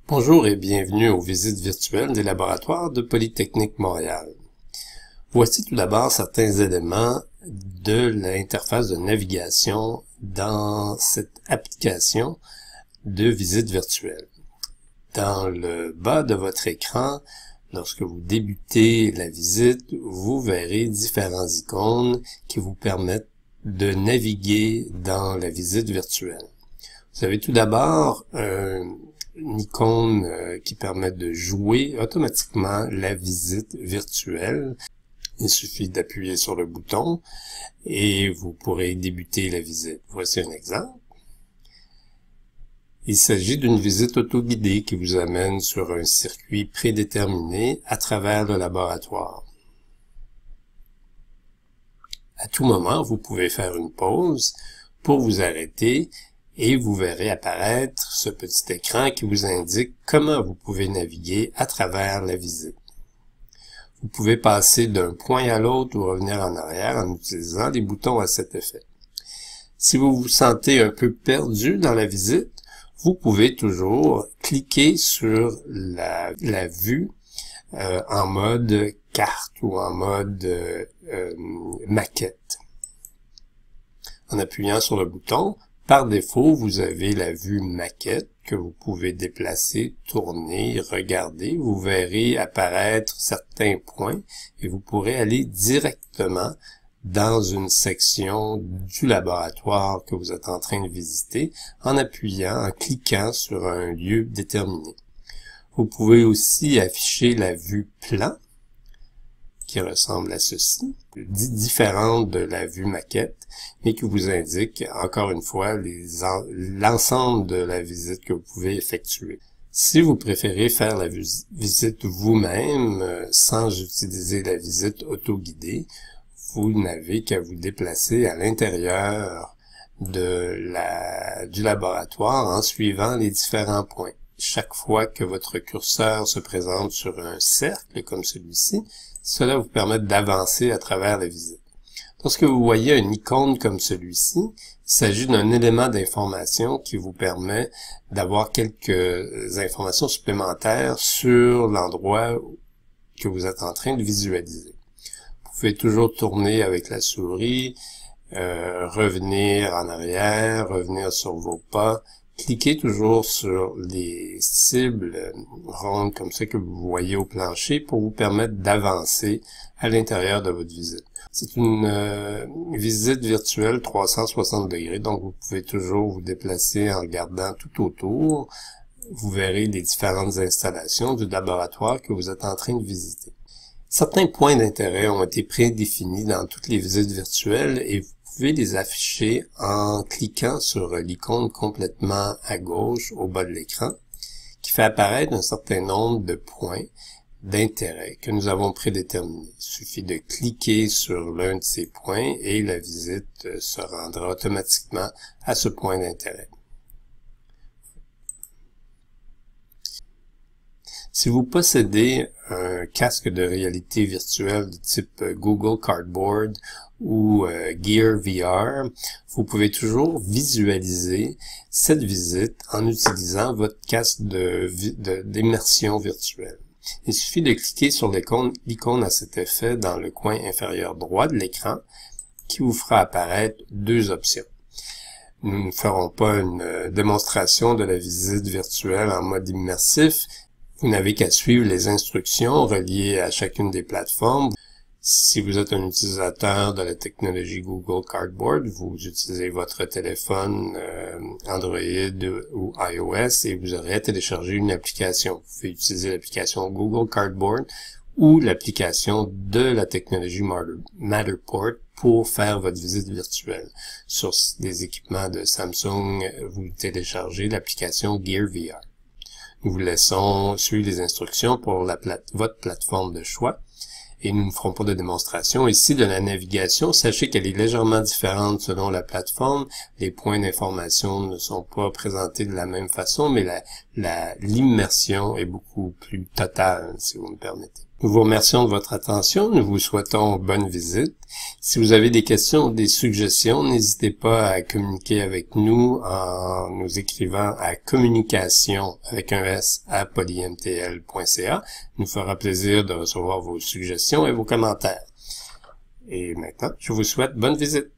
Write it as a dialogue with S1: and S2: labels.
S1: Bonjour et bienvenue aux visites virtuelles des laboratoires de Polytechnique Montréal. Voici tout d'abord certains éléments de l'interface de navigation dans cette application de visite virtuelle. Dans le bas de votre écran, lorsque vous débutez la visite, vous verrez différents icônes qui vous permettent de naviguer dans la visite virtuelle. Vous avez tout d'abord une icône qui permet de jouer automatiquement la visite virtuelle. Il suffit d'appuyer sur le bouton et vous pourrez débuter la visite. Voici un exemple. Il s'agit d'une visite autoguidée qui vous amène sur un circuit prédéterminé à travers le laboratoire. À tout moment, vous pouvez faire une pause pour vous arrêter et vous verrez apparaître ce petit écran qui vous indique comment vous pouvez naviguer à travers la visite. Vous pouvez passer d'un point à l'autre ou revenir en arrière en utilisant les boutons à cet effet. Si vous vous sentez un peu perdu dans la visite, vous pouvez toujours cliquer sur la vue en mode carte ou en mode maquette. En appuyant sur le bouton, par défaut, vous avez la vue maquette que vous pouvez déplacer, tourner, regarder. Vous verrez apparaître certains points et vous pourrez aller directement dans une section du laboratoire que vous êtes en train de visiter en cliquant sur un lieu déterminé. Vous pouvez aussi afficher la vue plan qui ressemble à ceci, différente de la vue maquette, mais qui vous indique, encore une fois, l'ensemble de la visite que vous pouvez effectuer. Si vous préférez faire la visite vous-même, sans utiliser la visite autoguidée, vous n'avez qu'à vous déplacer à l'intérieur du laboratoire en suivant les différents points. Chaque fois que votre curseur se présente sur un cercle comme celui-ci, cela vous permet d'avancer à travers la visite. Lorsque vous voyez une icône comme celui-ci, il s'agit d'un élément d'information qui vous permet d'avoir quelques informations supplémentaires sur l'endroit que vous êtes en train de visualiser. Vous pouvez toujours tourner avec la souris, revenir en arrière, revenir sur vos pas. Cliquez toujours sur les cibles rondes comme ça que vous voyez au plancher pour vous permettre d'avancer à l'intérieur de votre visite. C'est une visite virtuelle 360 degrés, donc vous pouvez toujours vous déplacer en regardant tout autour. Vous verrez les différentes installations du laboratoire que vous êtes en train de visiter. Certains points d'intérêt ont été prédéfinis dans toutes les visites virtuelles et vous pouvez les afficher en cliquant sur l'icône complètement à gauche au bas de l'écran qui fait apparaître un certain nombre de points d'intérêt que nous avons prédéterminés. Il suffit de cliquer sur l'un de ces points et la visite se rendra automatiquement à ce point d'intérêt. Si vous possédez un casque de réalité virtuelle de type Google Cardboard ou Gear VR, vous pouvez toujours visualiser cette visite en utilisant votre casque d'immersion virtuelle. Il suffit de cliquer sur l'icône à cet effet dans le coin inférieur droit de l'écran qui vous fera apparaître deux options. Nous ne ferons pas une démonstration de la visite virtuelle en mode immersif. Vous n'avez qu'à suivre les instructions reliées à chacune des plateformes. Si vous êtes un utilisateur de la technologie Google Cardboard, vous utilisez votre téléphone Android ou iOS et vous aurez à télécharger une application. Vous pouvez utiliser l'application Google Cardboard ou l'application de la technologie Matterport pour faire votre visite virtuelle. Sur des équipements de Samsung, vous téléchargez l'application Gear VR. Nous vous laissons suivre les instructions pour votre plateforme de choix et nous ne ferons pas de démonstration ici de la navigation. Sachez qu'elle est légèrement différente selon la plateforme. Les points d'information ne sont pas présentés de la même façon, mais l'immersion est beaucoup plus totale, si vous me permettez. Nous vous remercions de votre attention. Nous vous souhaitons bonne visite. Si vous avez des questions ou des suggestions, n'hésitez pas à communiquer avec nous en nous écrivant à communication avec un S à polymtl.ca. Nous fera plaisir de recevoir vos suggestions et vos commentaires. Et maintenant, je vous souhaite bonne visite.